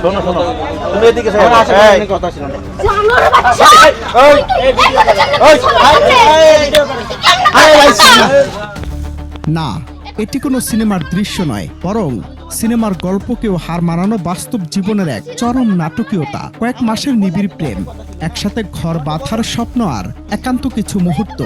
শোনো শোনো, তুমি এদিকে কথা ছিল না। না, এটি কোনো সিনেমার দৃশ্য নয়, বরং সিনেমার গল্পকেও হার মানানো বাস্তব জীবনের এক চরম নাটকীয়তা। কয়েক মাসের নিবিড় প্রেম, একসাথে ঘর বাঁধার স্বপ্ন আর একান্ত কিছু মুহূর্ত,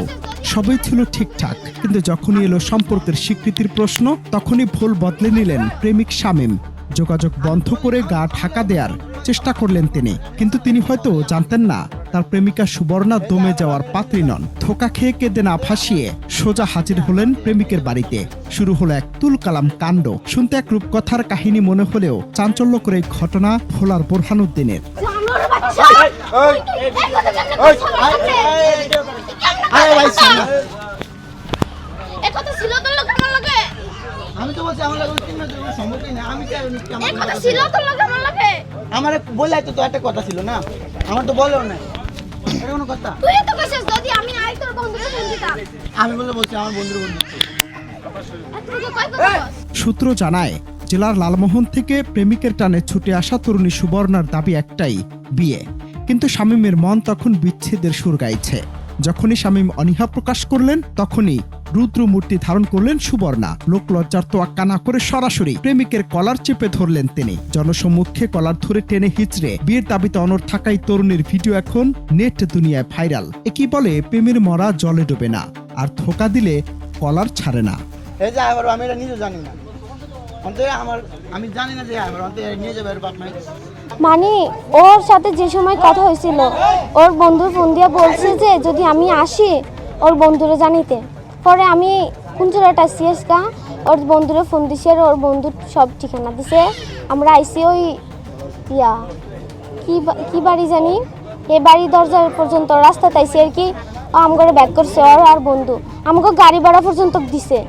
সবই ছিল ঠিকঠাক। কিন্তু যখনই এলো সম্পর্কের স্বীকৃতির প্রশ্ন, তখনই ভুল বদলে নিলেন প্রেমিক শামীম। যোগাযোগ বন্ধ করে গা ঢাকা দেওয়ার চেষ্টা করলেন তিনি, কিন্তু তিনি হয়তো জানতেন না তার প্রেমিকা সুবর্ণা দমে যাওয়ার পাত্রী নন। ধোঁকা খেয়ে কেঁদে না ভাসিয়ে সোজা হাজির হলেন প্রেমিকের বাড়িতে। শুরু হলো এক তুলকালাম কাণ্ড। শুনতে এক রূপকথার কাহিনী মনে হলেও চাঞ্চল্যকর এই ঘটনা ভোলার বোরহানুদ্দিনের। আমি তো বলছি আমার লাগে কোনো সম্পর্কই না। আমি এই কথা ছিল তোর লাগে আমার লাগে। আমার বললাই তো একটা কথা ছিল না। আমার তো বলেও না। এটা কোনো কথা? তুই তো কইছিস যদি আমি আই তোর বন্ধুরে ফোন দিতাম। আমি বলছি আমার বন্ধুর বন্ধু। এতটুকু কই কথা? সূত্র জানায়, জেলার লালমোহন থেকে প্রেমিকের টানে ছুটে আসা তরুণী সুবর্ণার দাবি একটাই, বিয়ে। কিন্তু শামীমের মন তখন বিচ্ছেদের সুর গাইছে। যখনই শামীম অনীহা প্রকাশ করলেন, তখনই রুদ্র মূর্তি ধারণ করলেন সুবর্ণা। লোক লজ্জার তোয়াক্কা না করে সরাসরি প্রেমিকের কলার চেপে ধরলেন তিনি। জনসম্মুখে কলার ধরে টেনে হিচড়ে বিয়ের দাবিতে অনড় থাকাই তরুণীর ভিডিও এখন নেট দুনিয়ায় ভাইরাল। একই বলে প্রেমের মরা জলে ডোবে না, আর ধোঁকা দিলে কলার ছাড়ে না। এই যে আমি এটা নিজে জানি না। আমি জানি না যে আমার নিয়ে যাবে বাপ মাই। মানে ওর সাথে যে সময় কথা হয়েছিল, ওর বন্ধু ফোন দিয়ে বলছে যে যদি আমি আসি ওর বন্ধুরা জানিতে। পরে আমি কুঞ্চলাটা সিএসকা ওর বন্ধুরা ফোন দিছে, আর ওর বন্ধুর সব ঠিকানা দিছে। আমরা আইসি ওই কি বাড়ি জানি, এই বাড়ি দরজা পর্যন্ত রাস্তাতে আইসি আর কি। আমগরে ব্যাক করছে ওর আর বন্ধু, আমাকে গাড়ি ভাড়া পর্যন্ত দিছে।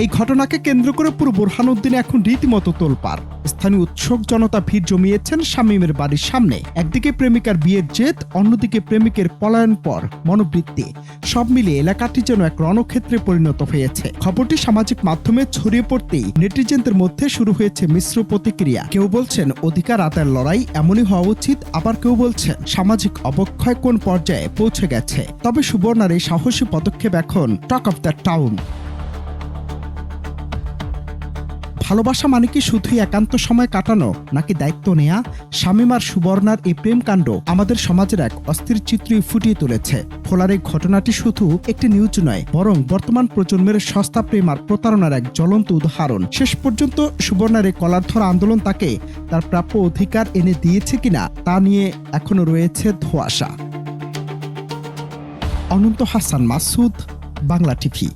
এই ঘটনাকে কেন্দ্র করে পুরো বোরহানুদ্দিনে এখন রীতিমতো তোলপাড়। স্থানীয় উৎসুক জনতা ভিড় জমিয়েছেন শামীমের বাড়ির সামনে। একদিকে প্রেমিকার বিয়ের জেদ, অন্যদিকে প্রেমিকের পলায়ন পর মনোবৃত্তি, সব মিলিয়ে এলাকাটি যেন এক রণক্ষেত্রে পরিণত হয়েছে। খবরটি সামাজিক মাধ্যমে ছড়িয়ে পড়তেই নেটিজেনদের মধ্যে শুরু হয়েছে মিশ্র প্রতিক্রিয়া। কেউ বলছেন অধিকার আদায়ের লড়াই এমনই হওয়া উচিত, আবার কেউ বলছেন সামাজিক অবক্ষয় কোন পর্যায়ে পৌঁছে গেছে। তবে সুবর্ণার এই সাহসী পদক্ষেপ এখন টক অফ দ্য টাউন। ভালোবাসা মানে কি শুধুই একান্ত সময় কাটানো, নাকি দায়িত্ব নেয়া? শামীম আর সুবর্ণার এই প্রেম কাণ্ড আমাদের সমাজের এক অস্থির চিত্রই ফুটিয়ে তুলেছে। ভোলার এই ঘটনাটি শুধু একটি নিউজ নয়, বরং বর্তমান প্রজন্মের সস্তা প্রেম আর প্রতারণার এক জ্বলন্ত উদাহরণ। শেষ পর্যন্ত সুবর্ণার এই কলার ধরা আন্দোলন তাকে তার প্রাপ্য অধিকার এনে দিয়েছে কিনা তা নিয়ে এখনো রয়েছে ধোঁয়াশা। অনন্ত হাসান মাসুদ, বাংলা টিভি।